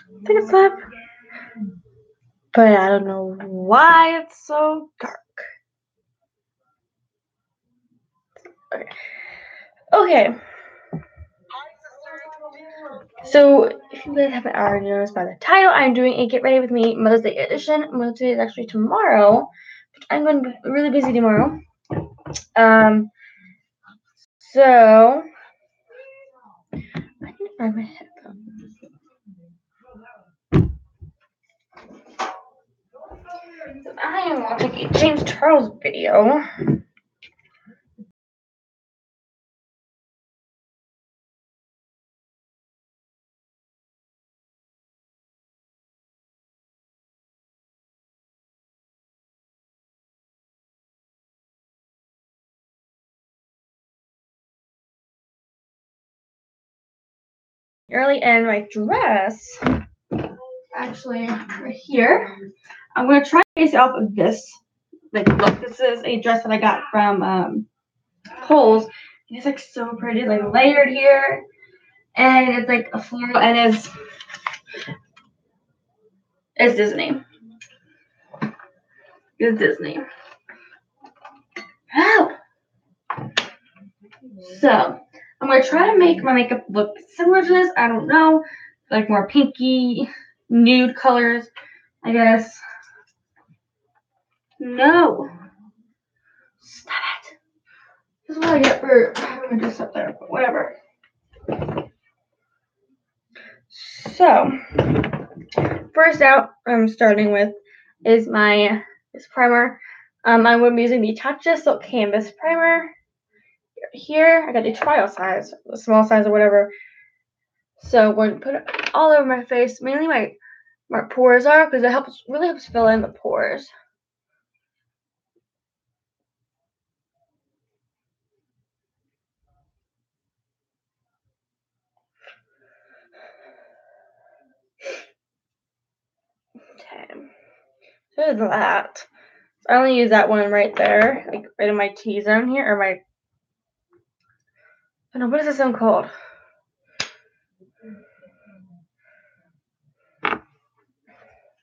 I think it's up, but I don't know why it's so dark. Okay. So, if you guys haven't already noticed by the title, I'm doing a Get Ready With Me Mother's Day edition. Mother's Day is actually tomorrow. I'm going to be really busy tomorrow. So, I need to find my headphones. I am watching a James Charles video. Early and my dress, actually right here. I'm gonna try to base it off of this. Like, look, this is a dress that I got from Kohl's. It's like so pretty, like layered here, and it's like a floral, and it's Disney. It's Disney. Oh. So I'm gonna try to make my makeup look similar to this. I don't know, like more pinky, nude colors, I guess. No. Stop it. This is what I get for having my dress up there, but whatever. So, first out, I'm starting with is this primer. I'm going to be using the Tatcha Silk Canvas Primer. Here, I got the trial size, the small size or whatever. So, I'm going to put it all over my face, mainly my pores are, because it really helps fill in the pores. Okay, so there's that. So I only use that one right there, like right in my T-zone here, or my, I don't know, what is this one called?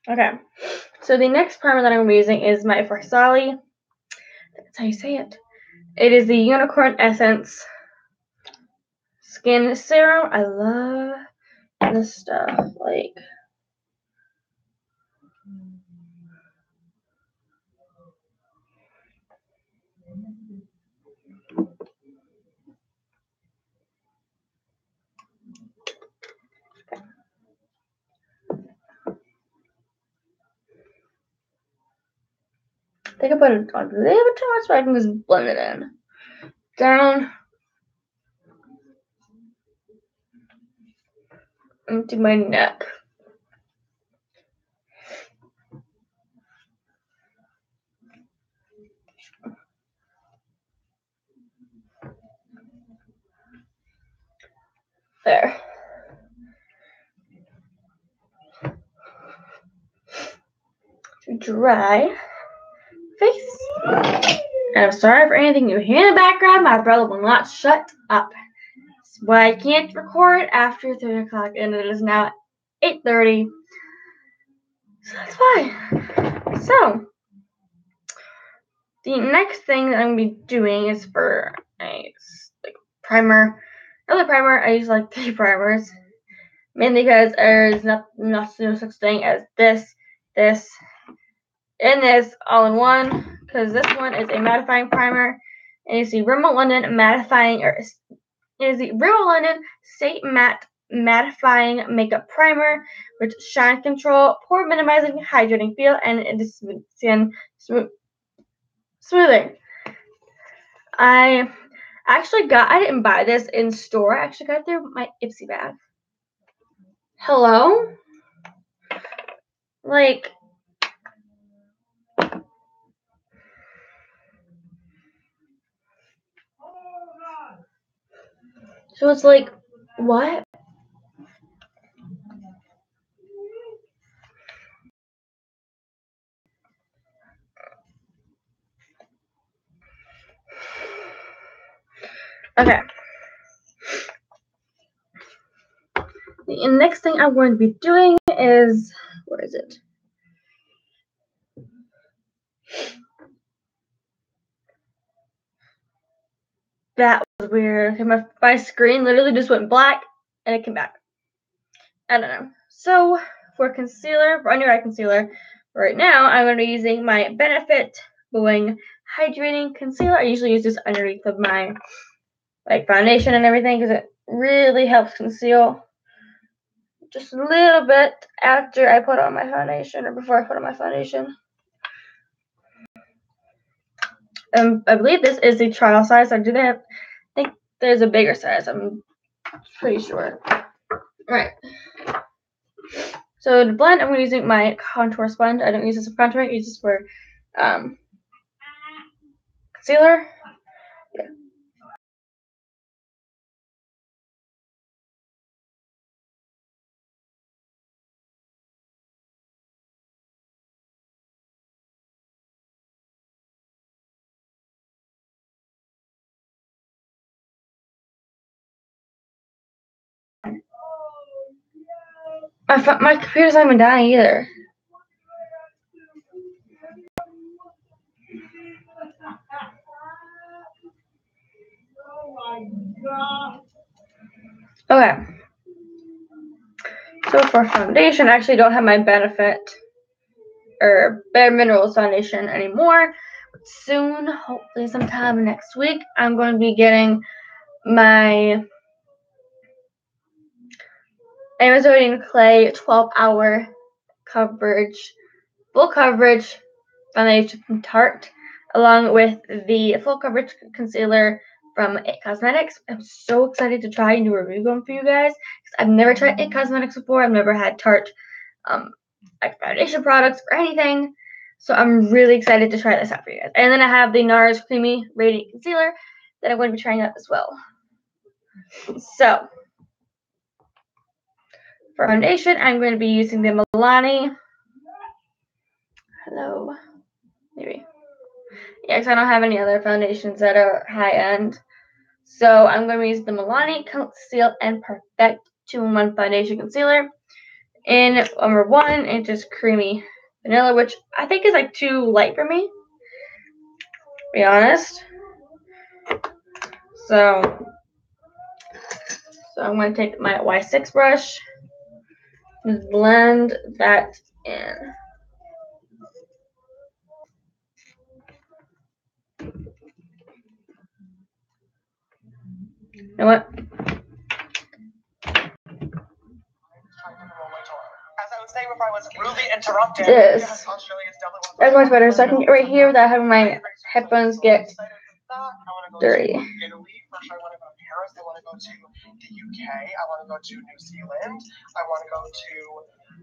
Okay, so the next primer that I'm using is my Farsali. That's how you say it. It is the Unicorn Essence Skin Serum. I love this stuff. Like, I think I put it on a little bit too much, so I can just blend it in. Down into my neck. There. To dry face. And I'm sorry for anything you hear in the background. My brother will not shut up. That's why I can't record after 3 o'clock, and it is now 8:30. So that's fine. So, the next thing that I'm going to be doing is for a primer. Another primer, I use like 3 primers. Mainly because there's no such thing as this, and this all in one. Because this one is a mattifying primer. And it's the Rimmel London Rimmel London Stay Matte Mattifying Makeup Primer with shine control, pore minimizing, hydrating feel, and it is smoothing. I didn't buy this in store. I actually got it through my Ipsy bag. Hello? Like, so it's like, what? Okay. The next thing I'm going to be doing is, where is it? That was weird. Okay, my screen literally just went black and it came back. I don't know. So for concealer, for under eye concealer, right now I'm going to be using my Benefit Bling Hydrating Concealer. I usually use this underneath of my foundation and everything because it really helps conceal just a little bit after I put on my foundation or before I put on my foundation. I believe this is the trial size. I think there's a bigger size. I'm pretty sure. Right. So to blend, I'm using my contour sponge. I don't use this for contouring. I use this for concealer. Yeah. My computer's not even dying either. Okay. So for foundation, I actually don't have my Benefit or Bare Minerals foundation anymore. But soon, hopefully sometime next week, I'm going to be getting my Amazonian Clay 12-hour coverage, full coverage foundation from Tarte, along with the full coverage concealer from It Cosmetics. I'm so excited to try and do a review for you guys because I've never tried It Cosmetics before. I've never had Tarte foundation products or anything. So I'm really excited to try this out for you guys. And then I have the NARS Creamy Radiant Concealer that I'm going to be trying out as well. So for foundation, I'm going to be using the Milani. Hello. Maybe. Yeah, because I don't have any other foundations that are high-end. So I'm going to use the Milani Conceal and Perfect 2-in-1 Foundation Concealer. In number 1, it's just creamy vanilla, which I think is too light for me, to be honest. So I'm going to take my Y6 brush and blend that in. You know what? That's much better. So I can get right here without having my headphones get dirty. I want to go to the UK. I want to go to New Zealand. I want to go to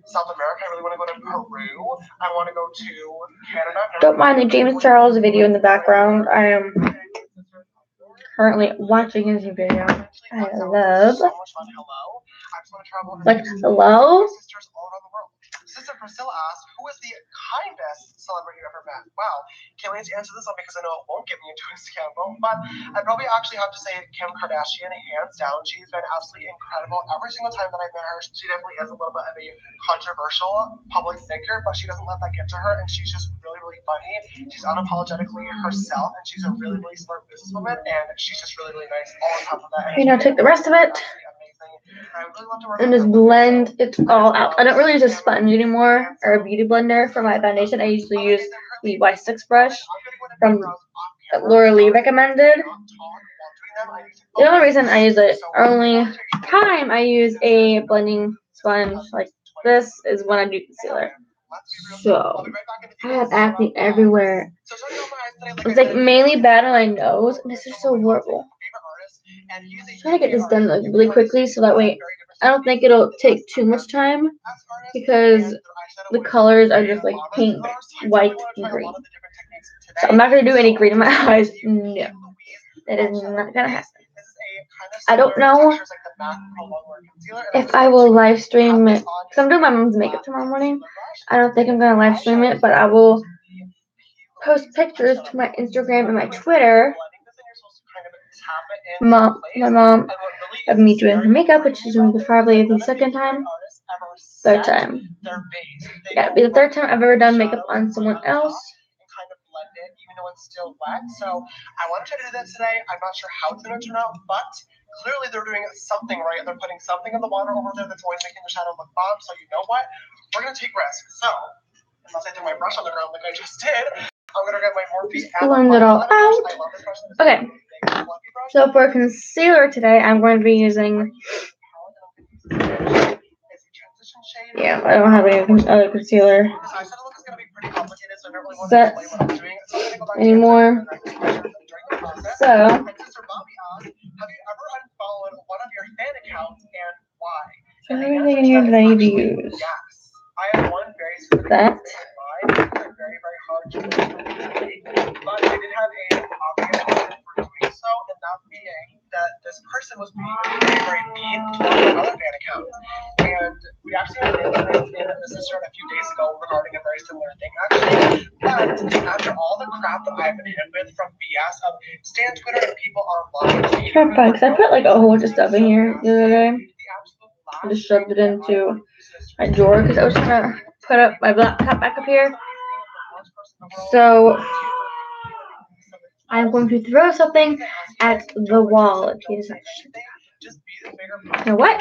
South America. I really want to go to Peru. I want to go to Canada. Don't mind the James Charles video in the background. I am currently watching his video. I love. Hello? Sister Priscilla asked, who is the kindest celebrity you ever met? Wow, can't wait to answer this one because I know it won't get me into a scandal, but I'd probably actually have to say Kim Kardashian, hands down. She's been absolutely incredible. Every single time that I met her, she definitely is a little bit of a controversial public figure, but she doesn't let that get to her, and she's just really, really funny. She's unapologetically herself, and she's a really, really smart businesswoman, and she's just really, really nice all on top of that. Okay, now take the rest of it and just blend it all out. I don't really use a sponge anymore or a beauty blender for my foundation. I usually use the Y6 brush from Laura Lee recommended. The only reason I use it, only time I use a blending sponge like this is when I do concealer. So I have acne everywhere. It's mainly bad on my nose, and this is so horrible. I'm trying to get this done really quickly so that way I don't think it'll take too much time because the colors are just pink, white, and green. So I'm not going to do any green in my eyes. No. That is not going to happen. I don't know if I will live stream it because I'm doing my mom's makeup tomorrow morning. I don't think I'm going to live stream it, but I will post pictures to my Instagram and my Twitter tap it in my place. mom And what really of is me the doing her scary makeup, part which she's doing probably the second time, artists ever third set time. their base. They Yeah, go it'll be the third right time in I've ever done the makeup shadow on someone right on else. top and kind of blend it, even though it's still wet. So I want to try to do that today. I'm not sure how it's going to turn out, but clearly they're doing something right. They're putting something in the water over there that's always making the shadow look bomb. So you know what? We're going to take risks. So unless I throw my brush on the ground like I just did, I'm going to get my Morphe. Blend it all out. Okay. So for concealer today, I'm going to be using. Yeah, I don't have any other concealer sets anymore. So. Have you ever unfollowed one of your fan accounts and why? Everything in here that I need to use. Yes. I have one very specific That. very, very hard to relate, but I did have a obvious reason for doing so, and that being that this person was being very, very mean to another fan account. And we actually had an incident in the sister a few days ago regarding a very similar thing, actually. But after all the crap that I've been hit with from BS of Stan Twitter and people online, Sure, fun, because I put like a whole bunch of stuff in here the other day. I just shoved it into my drawer because I was trying to put up my laptop back up here. So I'm going to throw something at the wall if he doesn't shut up. You know what?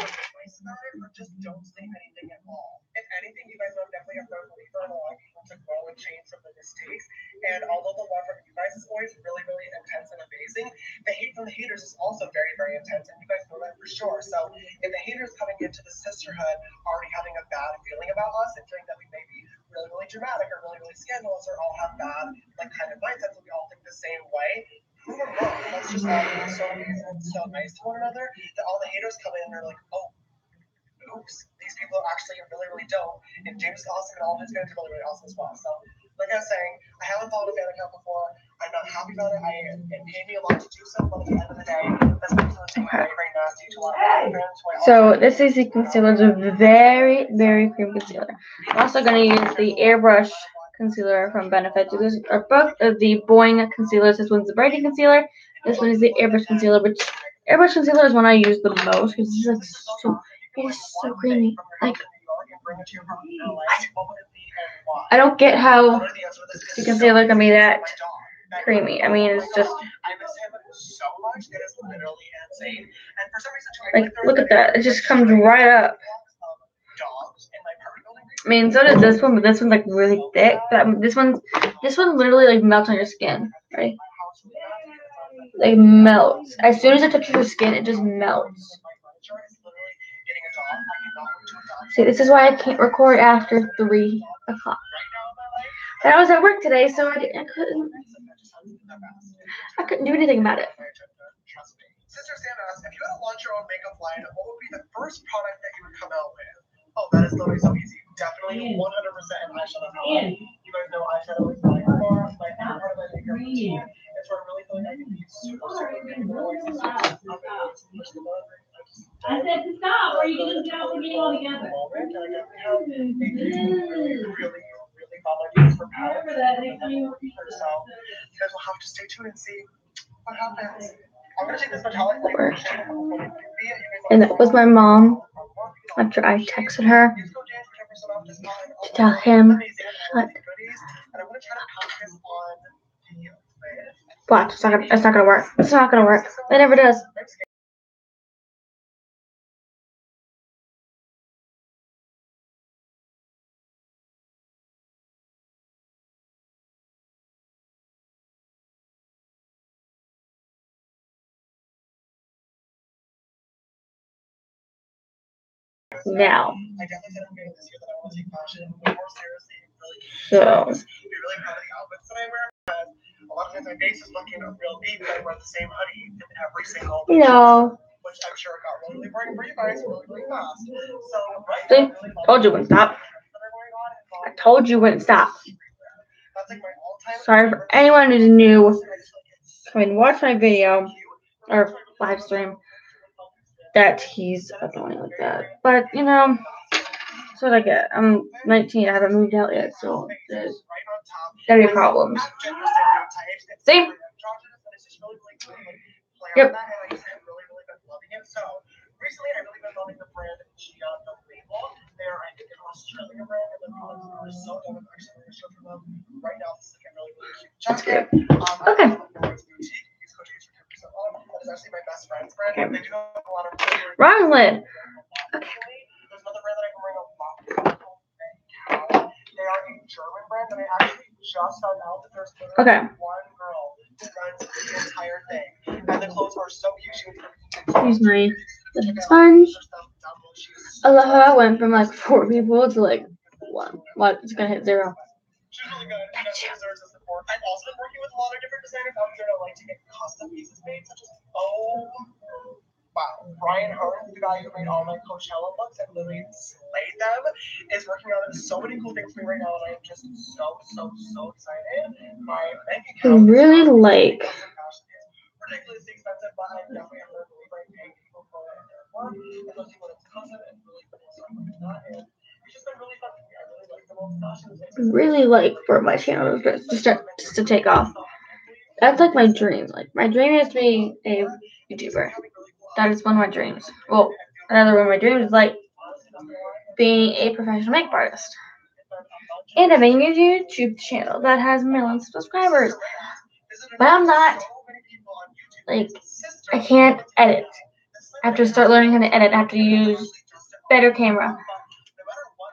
Just don't say anything at all. If anything, you guys are definitely a firm believer in allowing people to grow and change from the mistakes. And although the love from you guys is always really, really intense and amazing, the hate from the haters is also very, very intense, and you guys know that for sure. So if the haters coming into the sisterhood already having a bad feeling about us and feeling that we may be really, really dramatic or really, really scandalous or all have bad like kind of mindsets and we all think the same way, prove them wrong. Let's just all be so amazing and so nice to one another that all the haters come in and they're like, oh, oops, these people are actually really, really dope. And James is awesome and all of his fans are really, really awesome as well. So, like I was saying, I haven't followed a fan account before. I'm not happy about it. It paid me a lot to do so, but at the end of the day, this person was being very, very nasty to a lot of my fans. So this is the concealer. It's a very, very cream concealer. I'm also going to use the airbrush concealer from Benefit. These are both of the Boing concealers. This one's the Brightening Concealer. This one is the airbrush concealer, which airbrush concealer is one I use the most because it's like so. It is so creamy. Like, what? I don't get how the concealer can be that creamy. I mean, it's just like, look at that. It just comes right up. I mean, so does this one, but this one's like really thick. But this one literally like melts on your skin, right? Like melts. As soon as it touches your skin, it just melts. See, this is why I can't record after 3 o'clock. But I was at work today, so I couldn't do anything about it. Sister Sam asked, if you had to launch your own makeup line, what would be the first product that you would come out with? Oh, that is literally so easy. Definitely 100% eyeshadow palette. You guys know eyeshadow is by far my favorite part of my makeup routine. It's where I really feel like I can be super, super I said to stop, or you can just get up and get all together. Remember that next time you work. You guys will have to stay tuned and see what happens. I'm gonna take this metallic later. And that was my mom after I texted her to tell him shut. Watch, it's not gonna work. It's not gonna work. It never does. Now. So. A lot of times my face is looking real deep, but I wear the same hoodie in every single you know, which I'm sure got really boring for you guys really, really fast. So, see, told you wouldn't stop. I told you wouldn't stop. Sorry for anyone who's new. I mean, watch my video or live stream that he's annoying like that. But you know, that's what I get. I'm 19. I haven't moved out yet, so there's gonna be problems. See? play Yep. on that, and I just have really, really been loving it. So recently, I've really been loving the brand Gia the Label. They're, I think, an Australian brand, and the products are so good. I'm actually going to show for them right now. This is like a really, really cute That's jacket. Okay. Boutique. Use code James for 10% off. That is actually my best friend's brand. Okay. They do have a lot of really, Wrong lid. Okay. There's another brand that I can bring up called Cow. They are a German brand, and I actually just found out that there's literally Okay. one girl who runs the entire thing. And the clothes are so cute. She Use my sponge. I love how I went from like 4 people to like 1. What? It's gonna hit 0. She's really good, and she deserves the support. I've also been working with a lot of different designers out there that like to get custom pieces made, such as Brian Hearn, the guy who made all my Coachella looks and literally slayed them, is working on so many cool things for me right now, and I am just so excited. My bank I account really like. ridiculously expensive, but I definitely am really paying people for their work, and looking what it's custom and really cool stuff like that. And it's just been really fun for me. I really like the whole fashion. Really like for my channel to take off. That's like my dream. Like my dream is to be a YouTuber. That is one of my dreams. Well, another one of my dreams is like being a professional makeup artist and having a YouTube channel that has millions of subscribers. But I'm not like I can't edit. I have to start learning how to edit. I have to use better camera.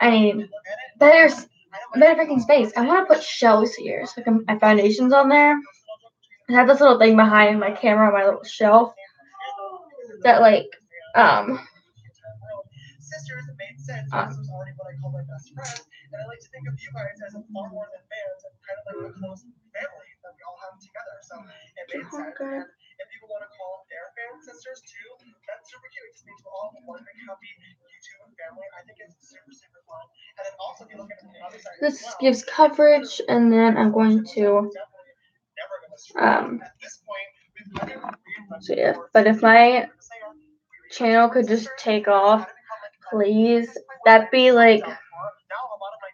I need better freaking space. I want to put shelves here, so my foundations on there. I have this little thing behind my camera on my little shelf that like sisters made sense. This was already what I call my best friend, and I like to think of you guys as a far more than fans and kind of like a close family that we all have together. So it made sense. And if people want to call their fan sisters too, that's super cute. It just means we're all one big happy YouTube family. I think it's super fun. And then also if you look at the other side, this gives coverage, and then I'm going to so yeah. But if my channel could just take off, please, that'd be like,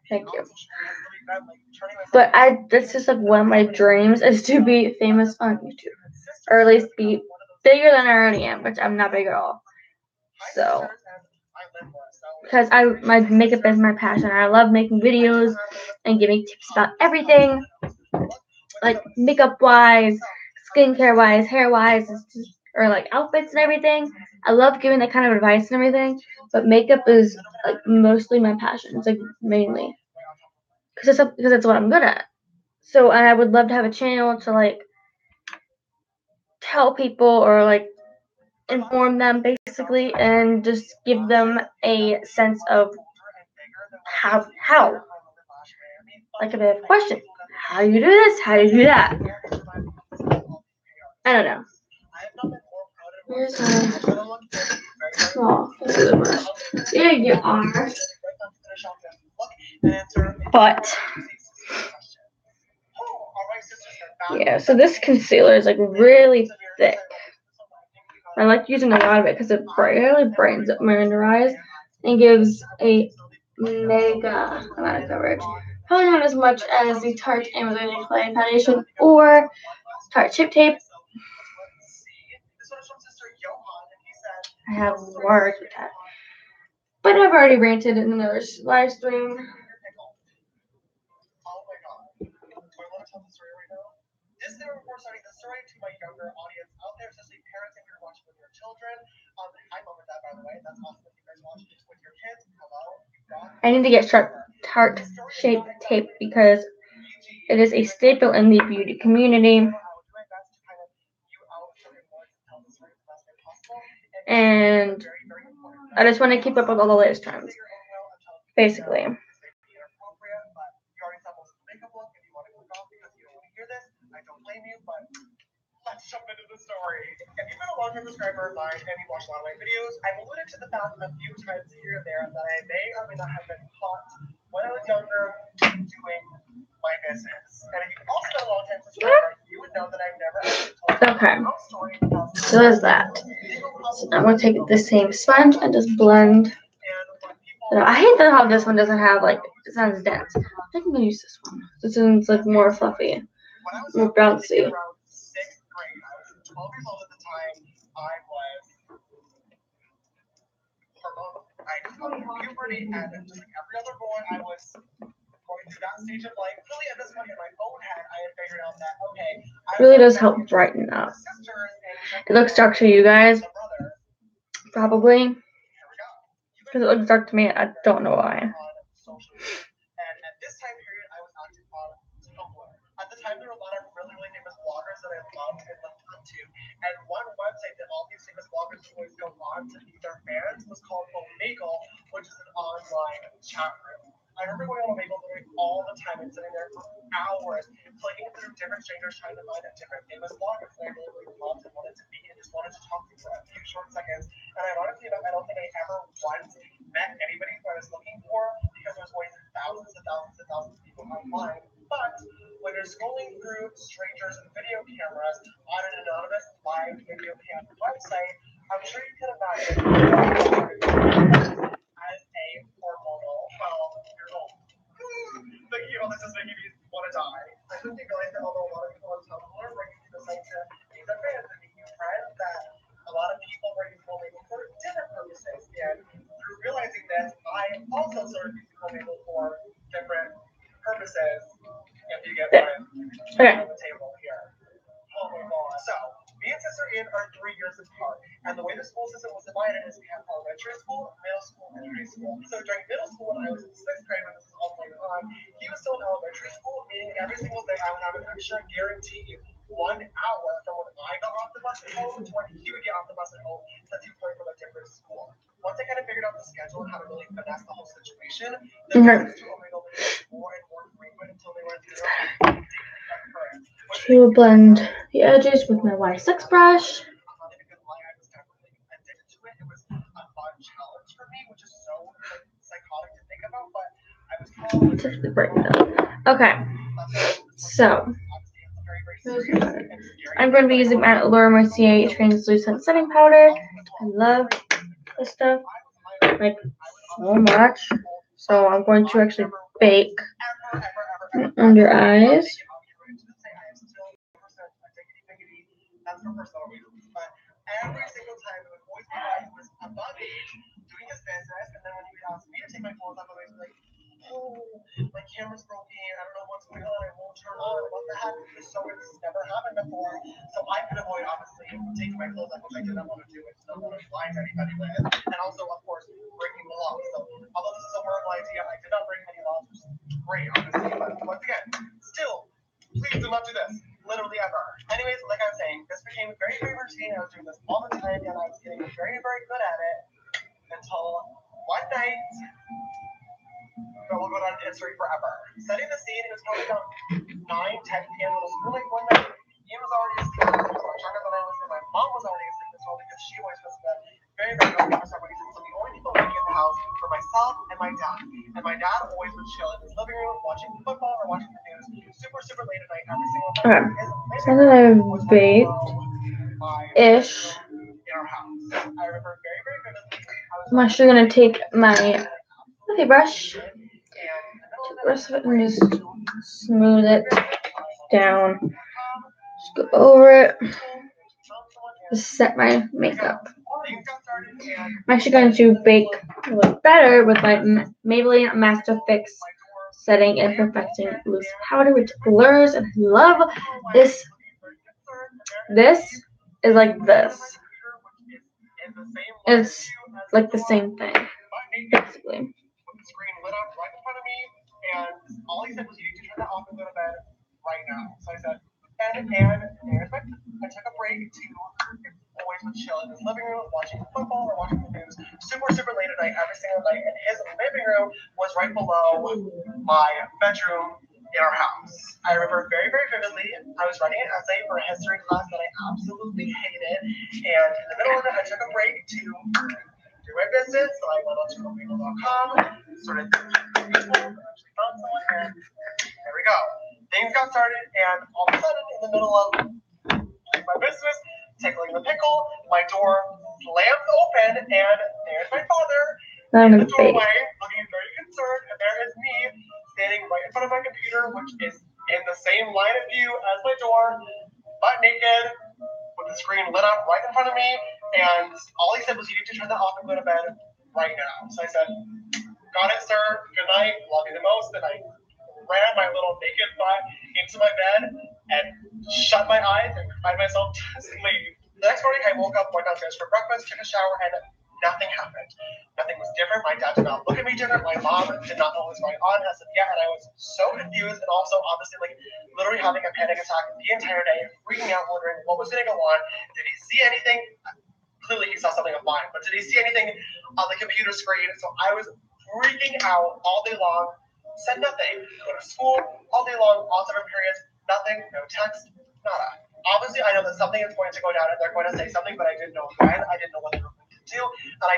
thank you. But that's just like one of my dreams is to be famous on YouTube, or at least be bigger than I already am, which I'm not big at all. So, because my makeup is my passion. I love making videos and giving tips about everything, like makeup wise, skincare wise, hair wise, or like outfits and everything. I love giving that kind of advice and everything, but makeup is like mostly my passion. It's like mainly because that's what I'm good at. So, and I would love to have a channel to like tell people or like inform them basically, and just give them a sense of how like if they have a question, how do you do this, how do you do that. I don't know. Here's there you are. But yeah, so this concealer is like really thick. I like using a lot of it because it really brightens up my under eyes and gives a mega amount of coverage. Probably not as much as the Tarte Amazonian Clay Foundation or Tarte Chip Tape. I have words with that. But I've already ranted in another live stream. This is before starting the story to my younger audience out there, especially parents if you're watching with your children. I'm over that, by the way. That's awesome if you guys watch this with your kids. Hello. I need to get Tarte Shape Tape because it is a staple in the beauty community. And I just want to keep up with all the latest trends, basically. Let's jump into the story. If you've been a long-time subscriber of mine and you watch a lot of my videos, I've alluded to the fact a few times here and there that I may or may not have been caught when I was younger doing my business. And if you've also been a long-time subscriber, you would know that I've never actually told my story. So there's that. So I'm going to take the same sponge and just blend. I hate that how this one doesn't have like, it sounds dense. I think I'm going to use this one. This one's like more fluffy, more bouncy. 12 years old at the time. I was hormonal. I just got through puberty, and just like every other boy, I was going through that stage of life. Really, at this point in my own head, I had figured out that okay, Really does help brighten up. It looks dark to you guys, probably, because it looks dark to me. I don't know why. And at this time period, I was active on Tumblr. At the time, there were a lot of really, really famous bloggers that I loved and looked up to. And one website that all these famous bloggers would always go on to meet their fans was called Omegle, which is an online chat room. I remember going on Omegle all the time and sitting there for hours, clicking through different strangers trying to find a different famous bloggers that I really, really loved and wanted to meet and just wanted to talk to for a few short seconds. And ironically enough, I don't think I ever once met anybody who I was looking for because there's always thousands and thousands and thousands of people online. But when you're scrolling through strangers and video cameras on an anonymous live video cam website, I'm sure you can imagine as a hormonal 12-year-old. Thinking about this is making me want to die. I didn't realize that although a lot of people on Tumblr were using the site to meet their fans and meet new friends, that a lot of people were using Omegle for different purposes. And through realizing this, I also started using Omegle for different purposes. If you get what I'm on the table here. Oh my god. So, me and Sister Ian are 3 years apart, and the way the school system was divided is we have elementary school, middle school, and high school. So during middle school, when I was in 6th grade, when this was all going on, he was still in elementary school, meaning every single day I would have an extra guaranteed 1 hour from when I got off the bus at home to when he would get off the bus at home, since he was going from a different school. Once I kind of figured out the schedule and how to really finesse the whole situation, the visits to Omegle became more and more frequent until they were literally occurrence. To blend the edges with my Y6 brush. I'm not even gonna lie, I was definitely addicted to it. It was a fun challenge for me, which is so like psychotic to think about, but I was Just brighten up. Okay, so I'm going to be using my Laura Mercier translucent setting powder. I love this stuff like so much. So I'm going to actually bake under eyes. That's for personal reasons. But every single time it would always be that he was above age, doing his business, and then when he would ask me to take my clothes off, I was like, oh, my camera's broken, I don't know what's going on, it won't turn on, what the heck? So it's never happened before. So I could avoid obviously taking my clothes off, which I didn't want to do, which I don't want to blind anybody with. And also, of course, breaking the law. So although this is a horrible idea, I did not break any laws, which is great, honestly. But once again, still, please do not do this. Literally ever. Anyways, like I was saying, this became very, very routine. I was doing this all the time, and I was getting very, very good at it until one night, that will go down in history forever. Setting the scene, it was probably about 9, 10 p.m. It was really one night. Ian was already asleep. It was much younger than I was, and my mom was already asleep as well because she always goes to bed very, very early for some reason. So the only people waking in the house were myself and my dad. And my dad always would chill in his living room watching football or watching the news super, super late at night every single night. Okay, so that I've baked ish. In our house. I remember very, very vividly. I'm actually going to take my fluffy brush, the rest of it, and just smooth it down. Just go over it. Just set my makeup. I'm actually going to bake a little better with my Maybelline Master Fix Setting and Perfecting Loose Powder, which blurs, and I love this. This is like this. It's like the same thing, basically. The screen lit up right in front of me, and all he said was, "You need to turn that off and go to bed right now." So I said, and there's my. I took a break to always would chill in his living room, watching football or watching the news, super, super late at night, every single night. And his living room was right below my bedroom in our house. I remember very, very vividly, I was writing an essay for a history class that I absolutely hated, and in the middle of it, I took a break to do my business, so I went on to Omegle.com, started doing people, actually found someone, and there we go. Things got started, and all of a sudden, in the middle of my business, tickling the pickle, my door slams open, and there's my father in the doorway, looking very concerned, and there is me standing right in front of my computer, which is in the same line of view as my door, butt naked, with the the screen lit up right in front of me, and all he said was, "You need to turn that off and go to bed right now." So I said, "Got it, sir. Good night. Love you the most." And I ran my little naked butt into my bed and shut my eyes and cried myself to sleep. The next morning, I woke up, went downstairs for breakfast, took a shower, and nothing happened. Nothing was different. My dad did not look at me different. My mom did not know what was going on as of yet, and I was so confused and also obviously like literally having a panic attack the entire day, freaking out, wondering what was going to go on. Did he see anything? Clearly, he saw something on mine, but did he see anything on the computer screen? So I was freaking out all day long. Said nothing. Go to school all day long, all different periods. Nothing. No text. Nada. Obviously, I know that something is going to go down and they're going to say something, but I didn't know when. I didn't know what they were going to do, and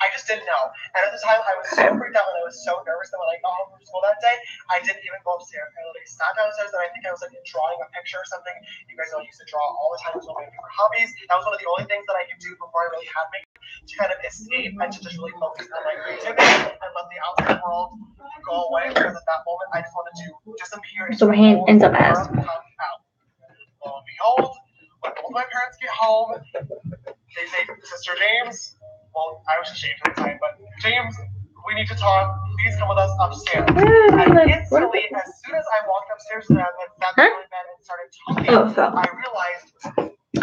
I just didn't know. And at the time, I was so freaked out and I was so nervous that when I got home from school that day, I didn't even go upstairs. I literally sat downstairs and I think I was like drawing a picture or something. You guys know I used to draw all the time. It was one of my favorite hobbies. That was one of the only things that I could do before I really had makeup to kind of escape and to just really focus on my creativity and let the outside world go away. Because at that moment, I just wanted to disappear. So Raheem ends up as. Lo and behold, when both my parents get home, they say, "Sister James," well, I was ashamed at the time, but "James, we need to talk. Please come with us upstairs." And instantly, as soon as I walked upstairs to them and sat down in bed and started talking, I realized,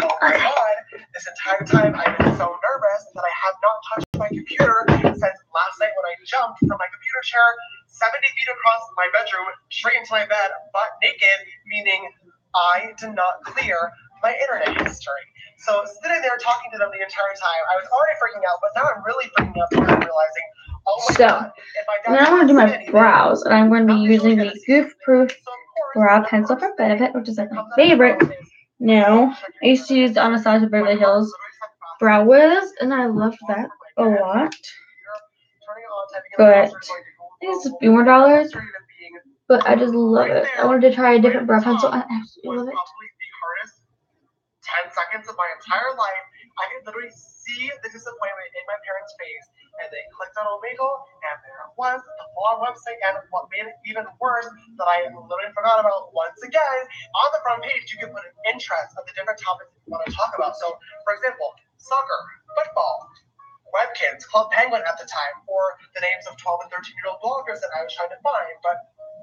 oh my God, this entire time I've been so nervous that I have not touched my computer since last night when I jumped from my computer chair 70 feet across my bedroom, straight into my bed, butt naked, meaning I did not clear my internet history. So sitting there talking to them the entire time, I was already freaking out, but now I'm really freaking out because I'm realizing, oh my God, if I don't now I'm going to do my anything, brows, and I'm going to be using the Goof Proof so of course, Brow Pencil for Benefit, which is like my favorite. Now, I used to use the Anastasia Beverly Hills Brow Wiz, and I loved that a lot. But it's a few more dollars, but I just love it. I wanted to try a different brow pencil. I absolutely love it. Probably the hardest 10 seconds of my entire life. I could literally see the disappointment in my parents' face, and they clicked on Omegle, and there it was, the full-on website, and what made it even worse that I literally forgot about once again, on the front page, you can put an interest of the different topics you want to talk about. So, for example, soccer, football, Webkins, Club Penguin at the time, or the names of 12 and 13-year-old bloggers that I was trying to find, but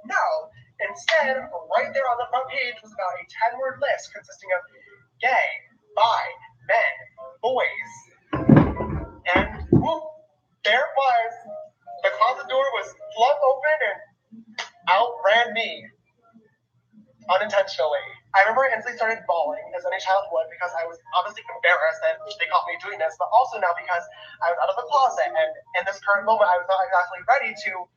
no. Instead, right there on the front page was about a 10-word list consisting of gay, bi, men, boys, and whoop, there it was. The closet door was flung open and out ran me. Unintentionally. I remember I instantly started bawling, as any child would, because I was obviously embarrassed that they caught me doing this, but also now because I was out of the closet, and in this current moment, I was not exactly ready to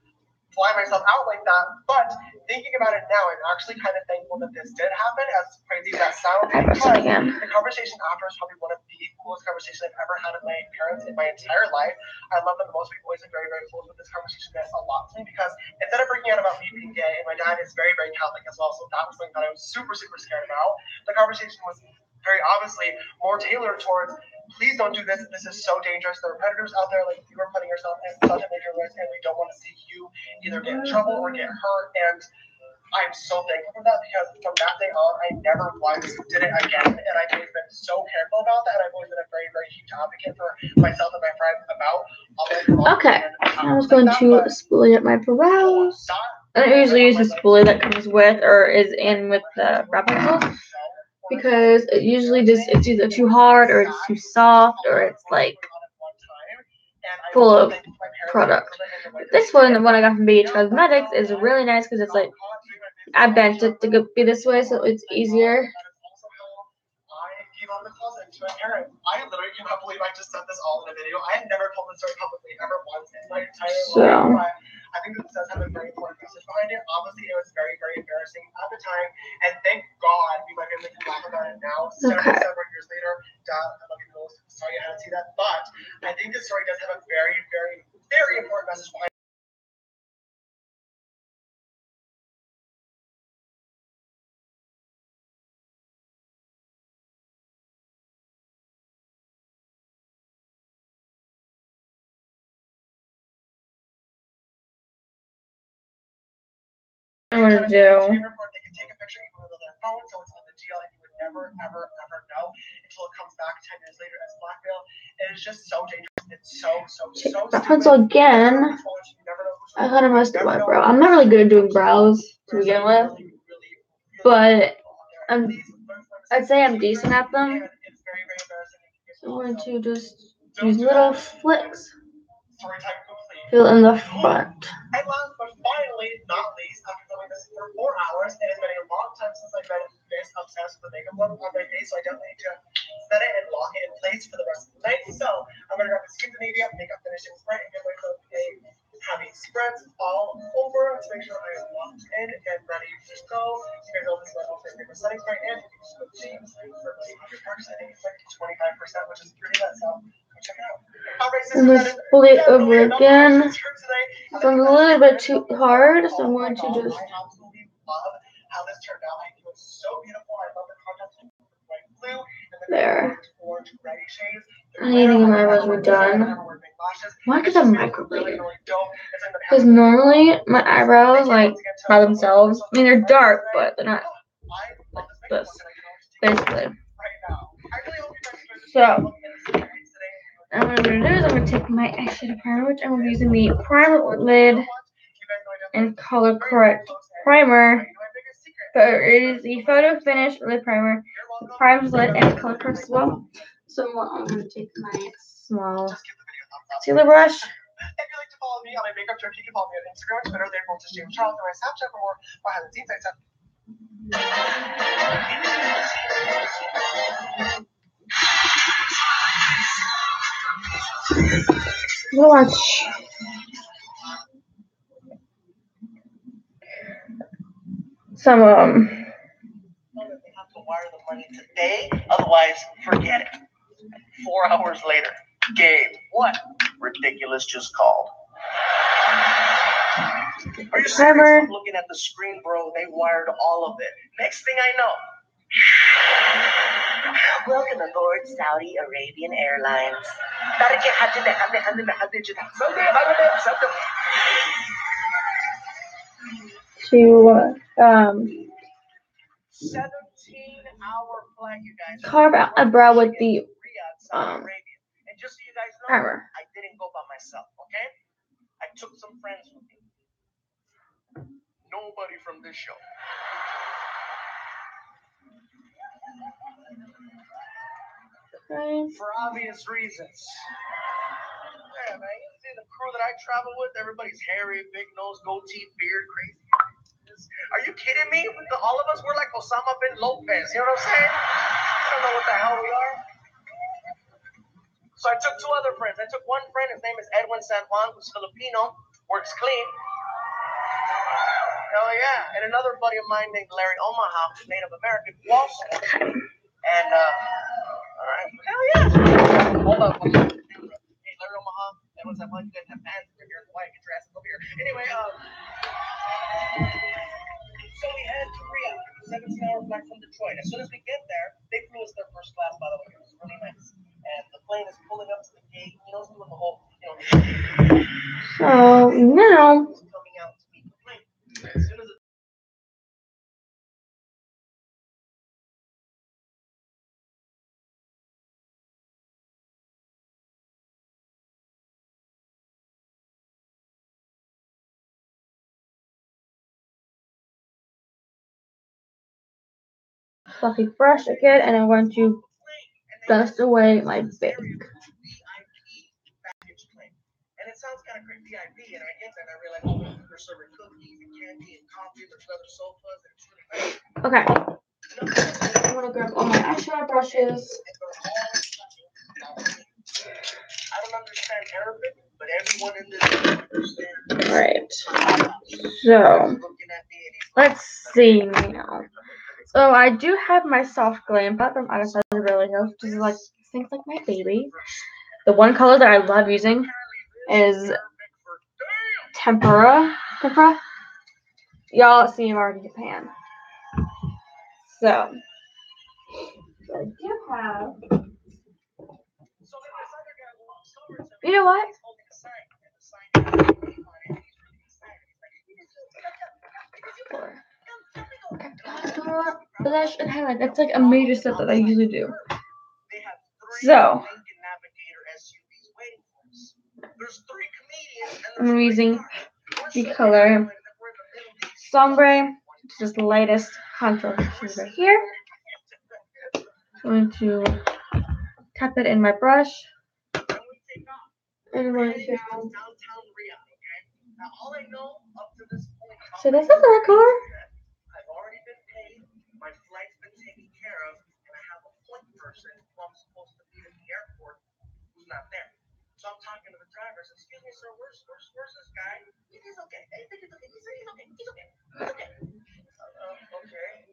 fly myself out like that. But thinking about it now, I'm actually kind of thankful that this did happen, as crazy as that sounds, because the conversation after is probably one of the coolest conversations I've ever had with my parents in my entire life. I love that most people always are very, very close with this conversation. Meant a lot to me, because instead of freaking out about me being gay, and my dad is very, very Catholic as well, so that was something that I was super, super scared about. The conversation was very obviously more tailored towards, please don't do this. This is so dangerous. There are predators out there. Like, you are putting yourself in such a major risk, and we don't want to see you either get in trouble or get hurt. And I'm so thankful for that, because from that day on, I never once did it again. And I've always been so careful about that. And I've always been a very, very huge advocate for myself and my friends about all that. Okay, I was going to spoolie up my brows. I don't usually use the spoolie that comes with or is in with the brow pencil, because it usually just, it's either too hard or it's too soft or it's like full of product. This one, the one I got from BH Cosmetics, is really nice because it's like, I bent it to be this way so it's easier. On the closet to my parents. I literally cannot believe I just said this all in a video. I had never told this story publicly ever once in my entire life, but I think this does have a very important message behind it. Obviously, it was very, very embarrassing at the time, and thank God we might be able to laugh about it now, several years later. I love you, Rose. Sorry I had to see that, but I think this story does have a very, very, very important message behind it. I'm gonna do. They can take a picture even with their phone, so it's not a deal, and you would never, ever, ever know. until it comes back 10 years later as blackmail. It is just so dangerous. It's so Take stupid. that pencil again. I kind of messed up my brow. I'm not really good at doing brows to begin with, but I'd say I'm decent at them. So I'm going to just use little flicks. Fill in the front. And last but finally, not least, after filming this for 4 hours, it has been a long time since I've been this obsessed with the makeup look on my face, so I definitely need to set it and lock it in place for the rest of the night. So I'm going to grab the Skin Nivea makeup finishing spray and get myself a heavy spreads all over to make sure I am locked in and ready to go. You guys know this is my all favorite setting spray, and you can just go James for like 100%. I think it's like 25%, which is pretty good. So check it out. And let's pull it over again. It's a little bit too hard, so I'm going to just. I absolutely love how this turned out. I think it's so beautiful. I love the contrast with white blue and There. orange gray shades. I need to get my eyebrows redone. Why did I microblade? Because normally my eyebrows, like, by themselves, I mean, they're dark, but they're not like this, basically. So, what I'm going to do is I'm going to take my eyeshadow primer, which I'm using the Primer Lid and Color Correct Primer. But it is the Photo Finish Lid Primer, the Primer Lid, and Color Correct as well. So I'm going to take my small concealer brush. If you'd like to follow me on my makeup journey, you can follow me on Instagram, Twitter, Label to James Charles, and my Snapchat for more behind the scenes. Watch. Some They have to wire the money today, otherwise forget it. 4 hours later, Gabe, what? Ridiculous just called. Are you serious? Looking at the screen, bro, they wired all of it. Next thing I know. Welcome aboard Saudi Arabian Airlines. to 17-hour flight, you guys. carve out a brow with the And just so you guys know, primer. I didn't go by myself, okay? I took some friends with me. Nobody from this show. Okay. For obvious reasons. Yeah, man, you see the crew that I travel with, everybody's hairy, big nose, goatee, beard, crazy. Are you kidding me? All of us, we're like Osama bin Lopez, you know what I'm saying? I don't know what the hell we are. So I took 2 other friends. I took one friend, his name is Edwin San Juan, who's Filipino, works clean. Hell yeah. And another buddy of mine named Larry Omaha, who's Native American, who also works clean. And, alright. Hell yeah. Hold up. Hey, Larry Omaha, Edwin San Juan, you guys have fans over here. Why get your asses over here? Anyway, so we head to Riyadh, 17-hour flight from Detroit. As soon as we get there, they flew us their first class, by the way. It was really nice. And the plane is pulling up to the gate, you know, doing the whole, So now coming out to meet the plane. As soon as it fluffy brush again, and I'm going to dust away my bake. And it sounds kind of crazy, VIP, and I get that, and I realize, oh, they're serving cookies and candy and coffee, there's other sofas, and it's really nice. Okay. I'm gonna grab all my eyeshadow brushes. I don't understand Arabic, but everyone in this understands. Alright. So let's see now. So I do have my soft glam palette from Anastasia Beverly Hills, which is like things like my baby. The one color that I love using is Tempera. Y'all see, I'm already Japan. So I do have. You know what? Blush and highlight. That's like a major step that I usually do. So Lincoln Navigator SUVs waiting for us. There's 3 comedians and I'm there's 3 using cars. the We're so color excited that we're in the Middle East. Sombre, which is the lightest contour right here. I'm going to tap it in my brush. When we take off, And I'm we're going heading to. down to downtown Riyadh, okay? Now, all I know up to this point about So that's not the right color. I've already been paid, my flight's been taken care of, and I have a point person who I'm supposed to meet at the airport who's not there. So I'm talking to the drivers. Excuse me, sir, where's this guy? He's okay. I think it's okay. He's okay. He's okay. He's okay. Okay.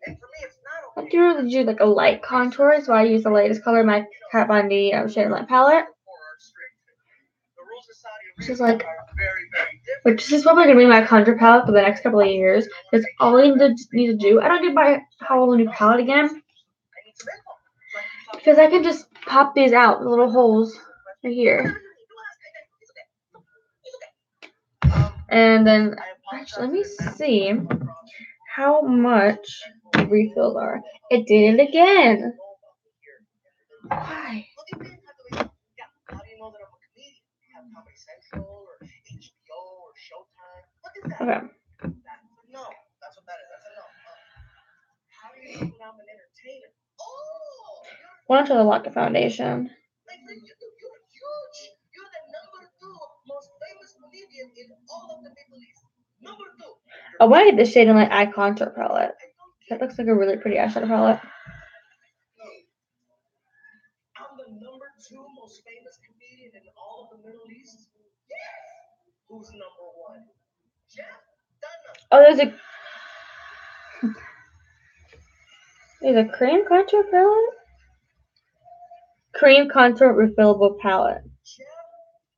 And for me, it's not I okay. do really do like a light contour, so I use the lightest color in my Kat Von D Shade Light palette. Which is like, which is probably gonna be my contour palette for the next couple of years. That's all I need to do. I don't need to buy a whole new palette again, because I can just pop these out, the little holes right here. And then, actually, let me see how much the refills are. It did it again. Why? How do you know that I'm a comedian? You have Comedy Central or HBO or Showtime? Look at that. Okay. No, that's what that is. That's a no. How do you know that I'm an entertainer? Oh, Why don't you lock the foundation? like you're huge. You're the number 2 most famous comedian in all of the Middle East. Number 2. I want to get the Shade and Light Eye Contour palette. That looks like a really pretty eyeshadow palette. I'm the number 2 most famous comedian in all of the Middle East. Yes. Who's number 1? Jeff Dunham. Oh, there's a cream contour palette? Cream contour refillable palette. Jeff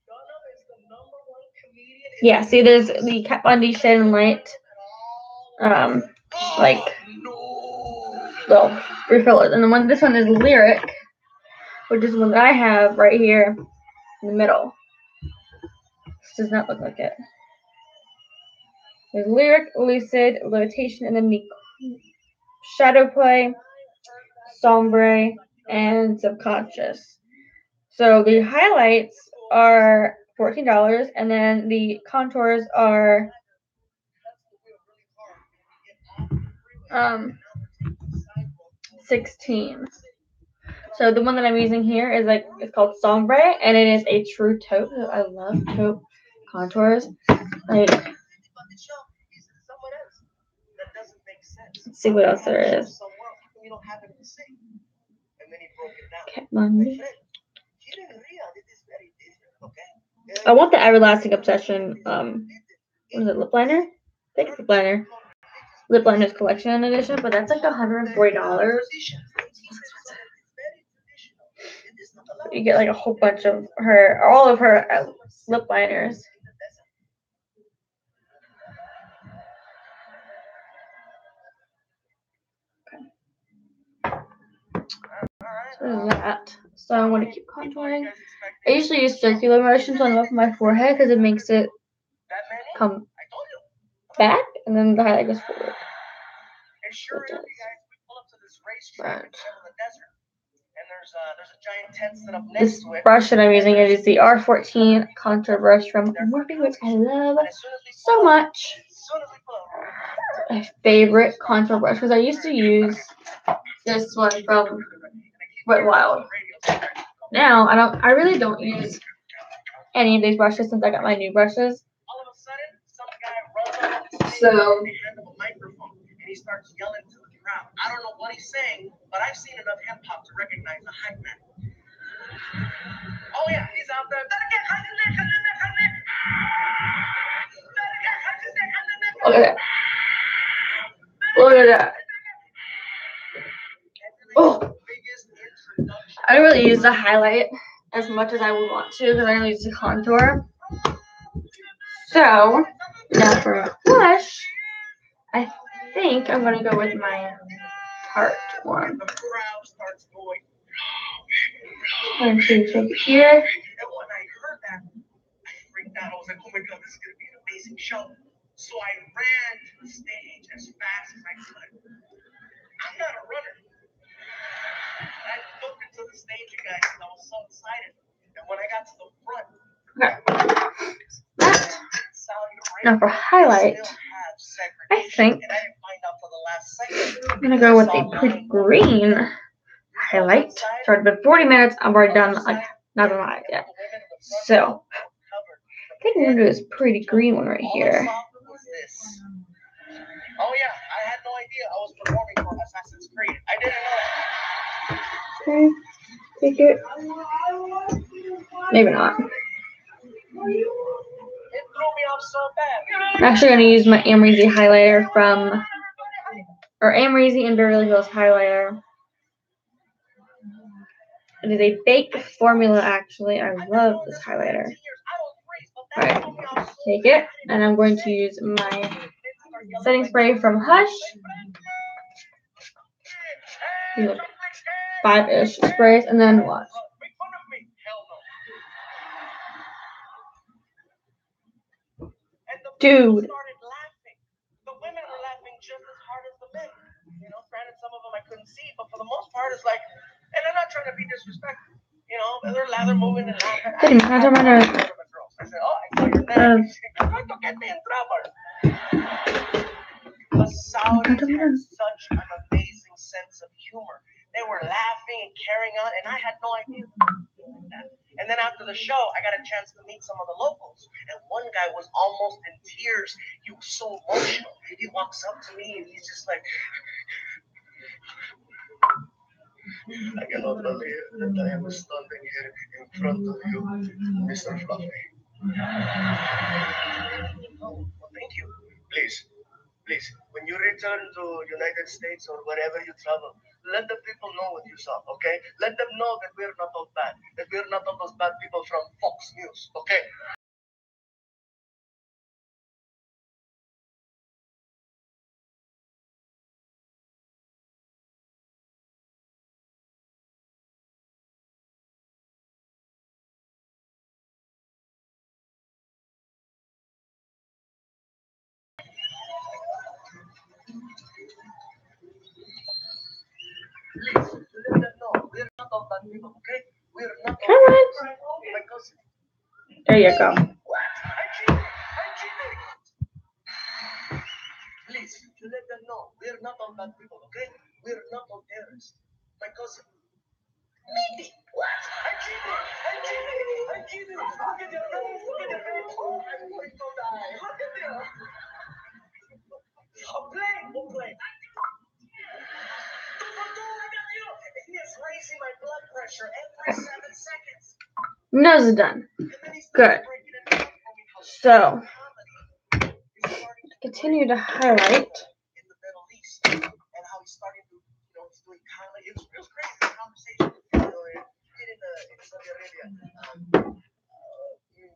Dunham is the number 1 comedian. Yeah, see, there's the Kat Von D Shade and Light, like, little refillers. And this one is Lyric, which is one that I have right here in the middle. This does not look like it. There's Lyric, Lucid, Levitation, and then the Shadow Play, Sombre, and Subconscious. So the highlights are $14, and then the contours are $16. So the one that I'm using here is it's called Sombre, and it is a true taupe. I love taupe contours. Like, let's see what else there is. Kat Von D. I want the Everlasting Obsession, what is it, lip liner? I think it's lip liner. Lip liners collection edition, but that's like $140. You get like a whole bunch of all of her lip liners. So that. So I want to keep contouring. I usually use circular motions on the top of my forehead because it makes it come back, and then the highlight goes forward. Right. This brush that I'm using is the R14 contour brush from Morphe, which I love so much. My favorite contour brush, because I used to use this one from Wet Wild. Now I really don't use any of these brushes since I got my new brushes. So he starts yelling to the crowd. I don't know what he's saying, but I've seen enough hip hop to recognize the hype man. Oh yeah, he's out there. Look at that. Look at that. Oh, I don't really use the highlight as much as I would want to because I only use the contour. So now for blush, I think I'm gonna go with my Tarte one. I'm going to take it here. And when I heard that, I freaked out. I was like, oh my god, this is gonna be an amazing show. So I ran to the stage as fast as I could. I'm not a runner. I looked into the stage, you guys, and I was so excited. And when I got to the front, now for highlight, I think I'm gonna go with a pretty green highlight. So it's been 40 minutes. I've already done like not gonna lie yet. So I think I'm gonna do this pretty green one right here. Oh yeah, I had no idea I was performing for Assassin's Creed. I didn't know. Okay, take it. Maybe not. It threw me off so bad. I'm actually gonna use my Amrezy highlighter Amrezy and Beverly Hills highlighter. It is a fake formula, actually. I love this highlighter. Alright, take it, and I'm going to use my setting spray from Hush. 5-ish sprays, and then what? Dude. The women were laughing just as hard as the men. You know, granted, some of them I couldn't see, but for the most part, it's like, and I'm not trying to be disrespectful. You know, they're moving and laughing. I said, oh, I saw your name. You're going to get me in trouble. The Saudis had such an amazing sense of humor. They were laughing and carrying on, and I had no idea. And then after the show, I got a chance to meet some of the locals. And one guy was almost in tears. He was so emotional. He walks up to me and he's just like, I cannot believe that I am standing here in front of you, Mr. Fluffy. Oh, well, thank you. Please, when you return to United States or wherever you travel, let the people know what you saw, okay? Let them know that we're not all bad, that we're not all those bad people from Fox News, okay? Please, let them know we're not all bad people, okay? We're not all bad people. My cousin. There you go. What? I cheated. Please, to let them know we're not all bad people, okay? We're not all terrorists. My cousin. Maybe. What? I cheated. Look at your face. Oh, I'm going to die. Look at you. We'll play. He is raising my blood pressure every 7 seconds. Nose is done. Good. So, continue to highlight. In the Middle East, and how he's starting to, he's doing comedy. It was crazy, the conversation. In Saudi Arabia,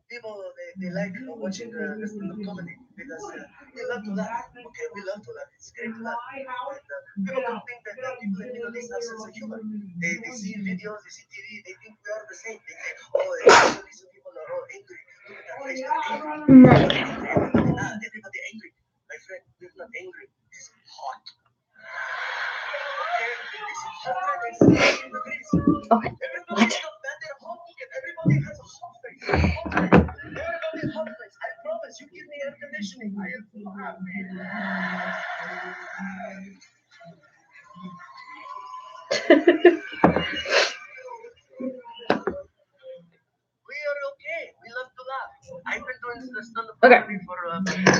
people they like watching the stand-up comedy because we love to laugh. Okay, we love to laugh. It's great to laugh. And people don't think that people in the Middle East have sense of humor. They see videos, they see TV, they think we are the same. They say, oh, the Middle Eastern people are all angry. Look at that face, everybody angry. My friend, we're not angry. It's hot. Okay. What? Everybody has a hot face. Everybody has hot face. I promise. You give me air conditioning. I am so happy. We are okay. We love to laugh. I've been doing this stand-up comedy for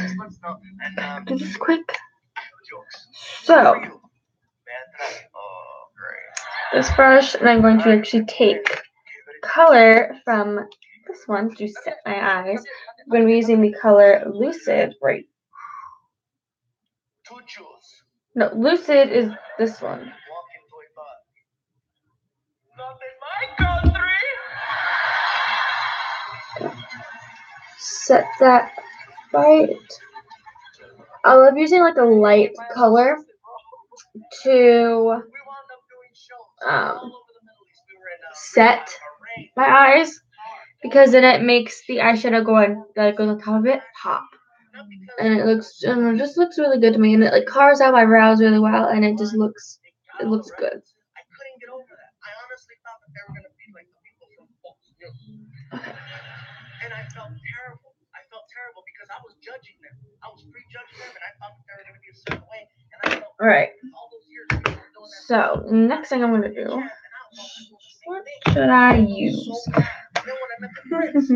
6 months now, and This is quick. jokes. So, Oh, great. this brush, and I'm going to actually take color from this one to set my eyes. I'm going to be using the color Lucid right. Two jewels. No, Lucid is this one. Walk into a bar. Not in my country. Set that right. I love using like a light color to set my eyes, because then it makes the eyeshadow that goes on top of it pop, and it just looks really good to me, and it like carves out my brows really well, and it just looks good. I couldn't get over that. I honestly thought felt terrible. I felt terrible because I was judging them. I was prejudging them, and I thought that they were going to be a certain way. And I felt All right. all those years people were doing that. So next thing I'm gonna do. And I felt the same What thing. should I I was use? so mad. And then when I met the prince, I was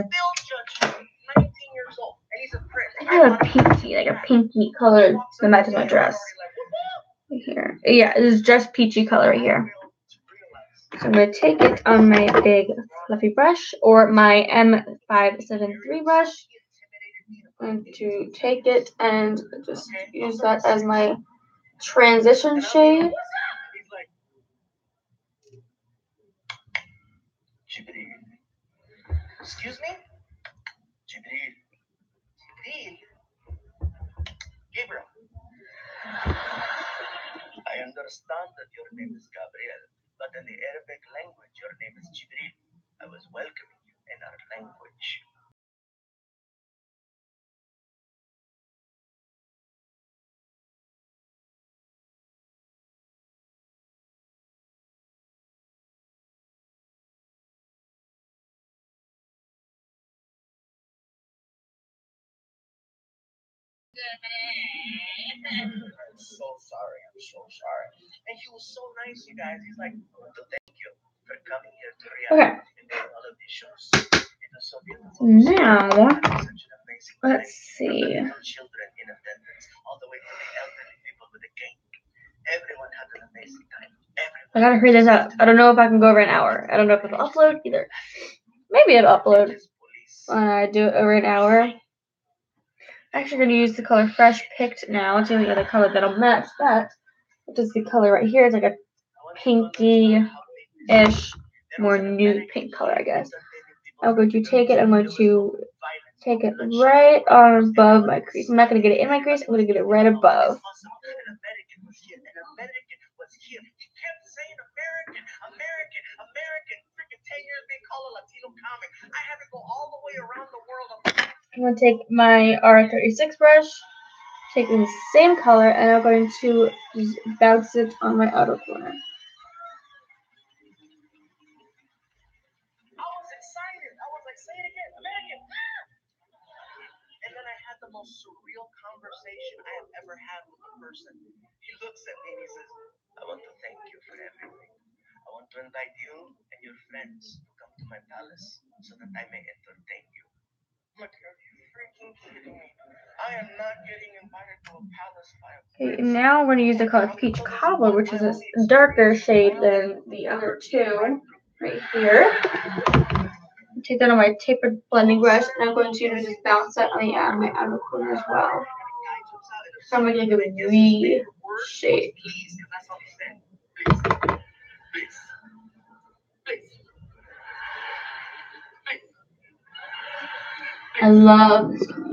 still judging him. 19 years old, and he's a prince. I have a peachy, like a pinky color that matches my dress. Right here. Yeah, this is just peachy color right here. So I'm going to take it on my big fluffy brush or my M573 brush. I'm going to take it and just use that as my transition shade. Excuse me? Jibril. Jibril. Gabriel. I understand that your name is Gabriel, but in the Arabic language, your name is Jibril. I was welcoming you in our language. I'm so sorry. I'm so sorry. And he was so nice, you guys. He's like, I want to thank you for coming here to Riyadh Okay. and doing all of these shows. It was so beautiful. Now, Such an amazing let's night. see. From the little children in attendance, all the way to the elderly people with a cane. Everyone had an amazing time. I gotta hurry this up. I don't know if I can go over an hour. I don't know if it'll upload either. Maybe it'll upload when I do it over an hour. I'm actually going to use the color Fresh Picked now. It's the only other color that'll match that, which is the color right here. It's like a pinky-ish, more nude pink color, I guess. I'm going to take it. I'm going to take it right on above my crease. I'm not going to get it in my crease. I'm going to get it right above. I'm going to take my R36 brush, taking the same color, and I'm going to just bounce it on my outer corner. I was excited. I was like, say it again, American. And then I had the most surreal conversation I have ever had with a person. He looks at me and he says, I want to thank you for everything. I want to invite you and your friends to come to my palace so that I may entertain you. I'm like, are you freaking kidding me? I am not getting invited to a palace by a Okay, prince. now we're going to use the color Peach Cobbler, which is a darker shade than the other two, right here. Take that on my tapered blending brush, and I'm going to just bounce that on my outer corner as well. So I'm going to give it a V shape. I love this color.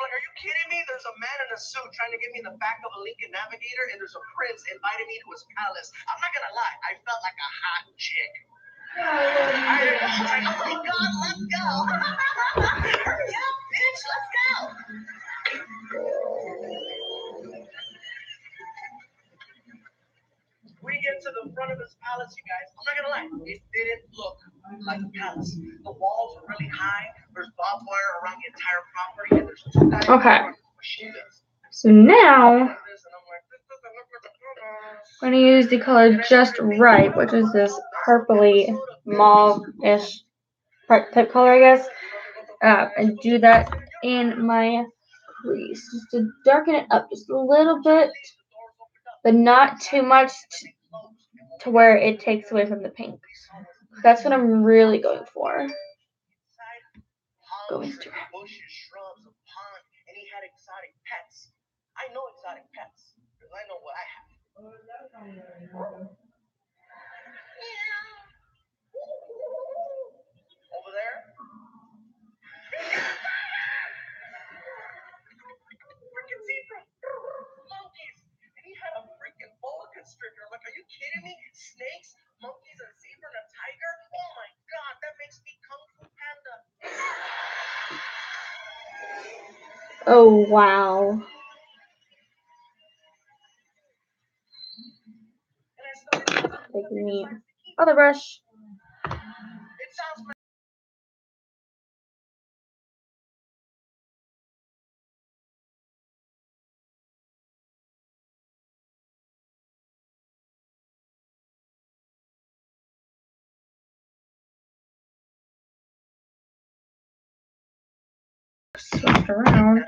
Like, are you kidding me? There's a man in a suit trying to get me in the back of a Lincoln Navigator, and there's a prince inviting me to his palace. I'm not gonna lie, I felt like a hot chick. I was like, oh my god, let's go! Hurry up, bitch, let's go! We get to the front of his palace, you guys. I'm not gonna lie, it didn't look like a palace. The walls are really high. There's barbed wire around the entire property, and there's two guys Okay. where she lives. So now I'm going to use the color Just Right, which is this purpley mauve-ish type color, I guess, and do that in my crease, just to darken it up just a little bit, but not too much to where it takes away from the pink. That's what I'm really going for. Going straight. Bushes, shrubs, a pond, and he had exotic pets. I know exotic pets because I know what I have. Over there. Freaking zebra. Monkeys. And he had a freaking boa constrictor. I'm like, are you kidding me? Snakes, monkeys, a zebra, and a tiger? Oh my god, that makes me Kung Fu Panda. Oh, wow. Taking the other brush It sounds pretty. Switch around.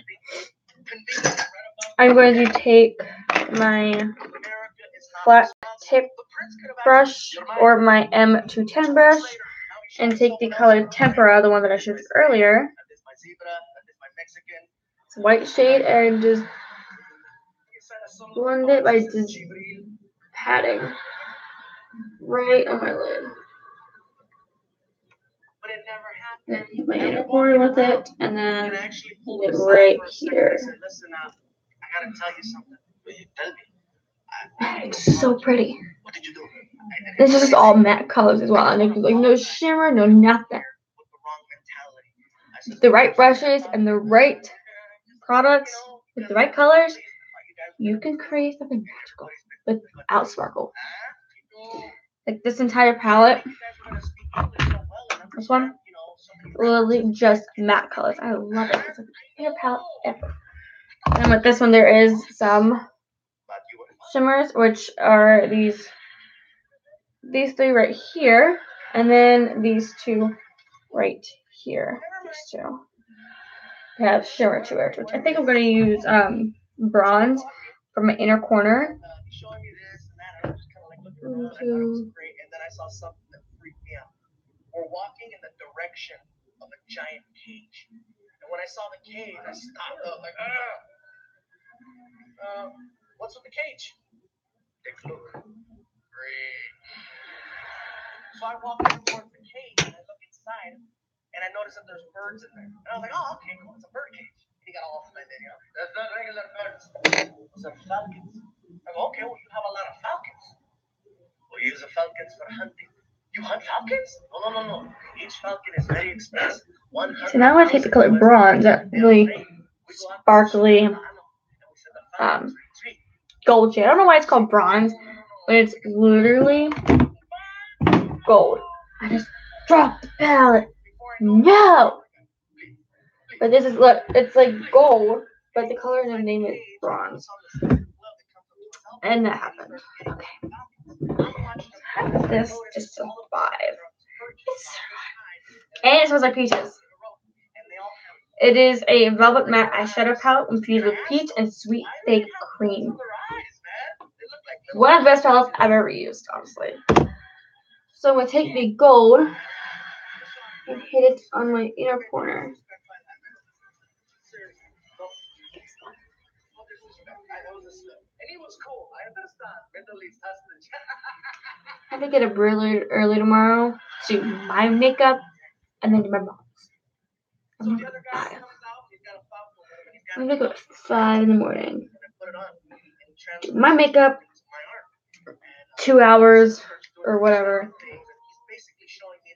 I'm going to take my flat tip brush or my M210 brush and take the color Tempera, the one that I showed you earlier. It's a white shade, and just blend it by just patting right on my lid. Then hit my inner corner with it, and then hit it right here. I gotta tell you something. Will you tell me? It's so pretty. What did you do? This is just all matte colors as well. And like no shimmer, no nothing. With the right brushes and the right products with the right colors, you can create something magical without sparkle. Like this entire palette, this one, literally just matte colors. I love it. It's like my favorite palette ever. And with this one, there is some shimmers, which are these three right here, and then these two right here. These two have shimmer to it, which I think I'm going to use bronze for my inner corner. We're walking in the direction of a giant cage. And when I saw the cage, I stopped up like, what's with the cage? Take a look. Great. So I walk towards the cage and I look inside and I notice that there's birds in there. And I was like, oh, okay, cool. It's a bird cage. And he got all offended, you know. That's not regular birds. Those are falcons. I go, okay, well, you have a lot of falcons. We use the falcons for hunting. You hunt falcons? No. Each falcon is very expensive. So now I'm going to take the color bronze, that really sparkly gold shade. I don't know why it's called bronze, but it's literally gold. I just dropped the palette. No! But this is, look, it's like gold, but the color and the name is bronze. And that happened. Okay. How does this just survive? And it smells like peaches. It is a velvet matte eyeshadow palette infused with peach and sweet fake cream. One of the best palettes I've ever used, honestly. So I'm going to take the gold and hit it on my inner corner. I have to get up really early tomorrow to do my makeup and then do my mom's. I'm gonna go at 5. I'm gonna go at 5 in the morning. Do my makeup, 2 hours or whatever,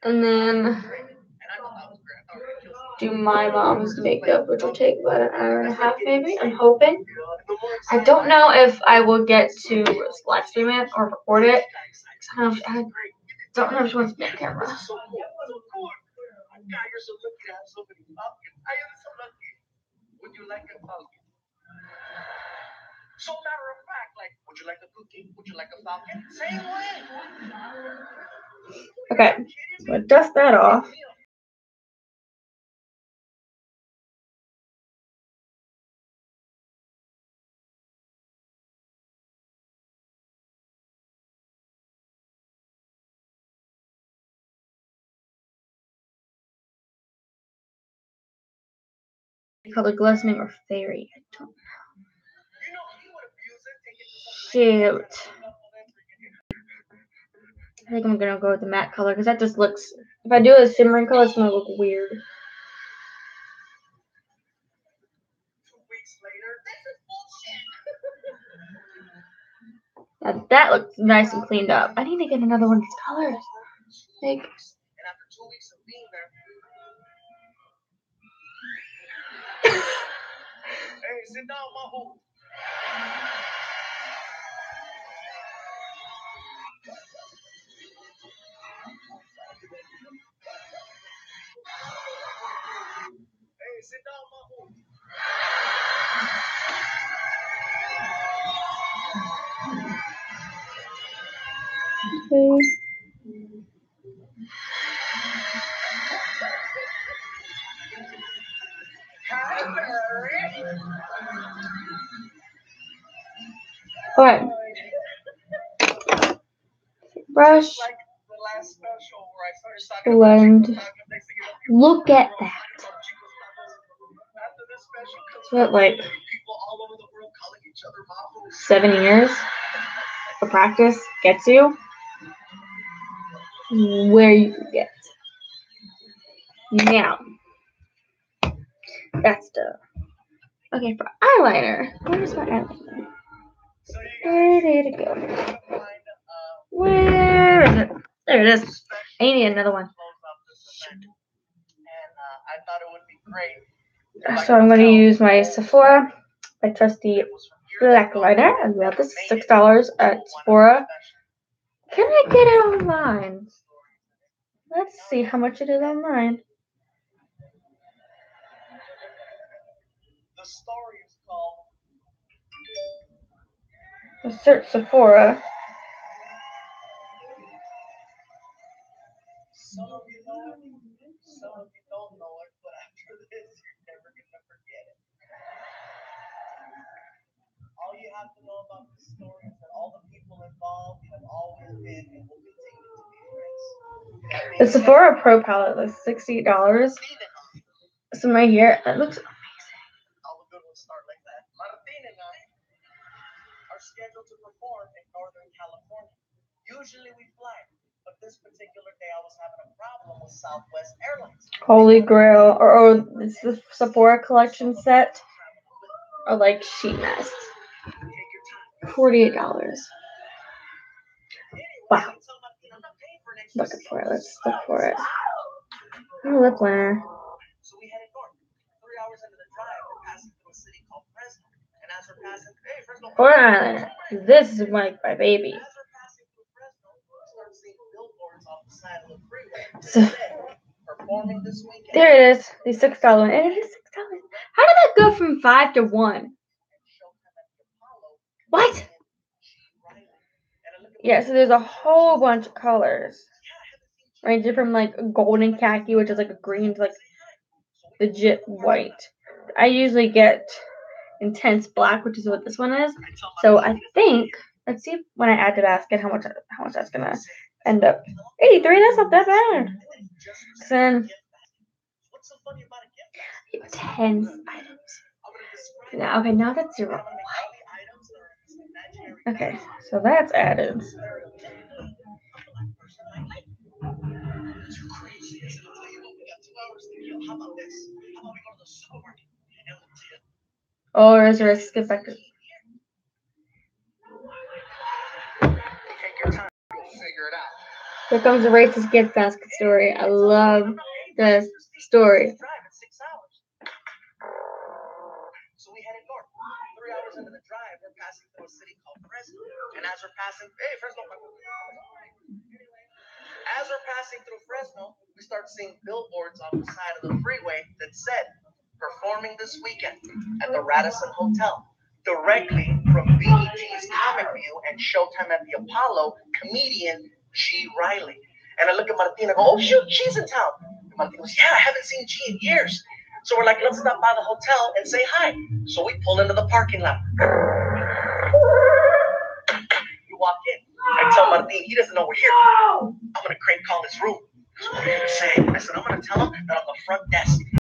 and then do my mom's makeup, which will take about an hour and a half maybe. I'm hoping. I don't know if I will get to live stream it or record it. I don't know if she wants to be on camera. Would you like a falcon? So matter of fact, like, would you like a cookie? Would you like a falcon? Same way. Okay, so I dust that off. Color glistening or fairy. I don't know. Shoot. I think I'm gonna go with the matte color because that just looks. If I do a shimmering color, it's gonna look weird. 2 weeks later, That looks nice and cleaned up. I need to get another one of these colors. Like. And after 2 weeks of being there, hey, sit down, Maho. Hi, Mary. Alright, brush, Like the last special where I started talking blend. about next thing you know, Look at that. after this special comes It's what, like people all over the world calling each other mamas. 7 years of practice gets you where you can get. Now, that's the okay for eyeliner. Where's my eyeliner? So you Where did it go? guys find Where is it? There it is. I need another one. close up this event. And I thought it would be great. So I'm going to use my Sephora, my trusty black liner. I love this. $6 at Sephora. Can I get it online? Let's see how much it is online. The story is called Let's search Sephora. Some of you know it, some of you don't know it, but after this, you're never gonna forget it. All you have to know about this story is that all the people involved have always been and will continue to be friends. The Sephora Pro palette is $68. This one right here. It looks All the good ones start like that. Martin and I are scheduled to perform in Northern California. Usually we fly, but this particular day I was having a problem with Southwest Airlines. Holy Grail, or it's the Sephora collection set, or like sheet masks. $48. Wow. Looking for it. Let's look for it. Oh, lip liner. So we headed north. 3 hours into the drive, we're passing through a city called Fresno. And as we're passing, hey, Fresno. For eyeliner. This is like my baby. As we're passing through Fresno, we start seeing billboards off the side of the freeway. So, Performing this weekend. there it is. The $6 one. And it is $6. How did that go from 5 to 1? What? Yeah, so there's a whole bunch of colors. Ranging from like golden khaki, which is like a green, to like legit white. I usually get intense black, which is what this one is. So I think, let's see when I add to basket how much that's gonna end up. 83, that's not that bad. Then 10 items. Now, okay, now that's 0. Okay, so that's added. Or is there a skip back to? Take your time. You'll figure it out. Here comes the racist gift basket story. I love this story. So we headed north. 3 hours into the drive, we're passing through a city called Fresno. And as we're passing, hey, Fresno. As we're passing through Fresno, we start seeing billboards on the side of the freeway that said, performing this weekend at the Radisson Hotel. Directly from BET's Comic View and Showtime at the Apollo, comedian G. Riley. And I look at Martina and go, oh shoot, she's in town. And Martina goes, yeah, I haven't seen G in years. So we're like, let's stop by the hotel and say hi. So we pull into the parking lot. You walk in. I tell Martin, he doesn't know we're here. I'm going to call his room. So what are you going to say? I said, I'm going to tell him that I'm the front desk.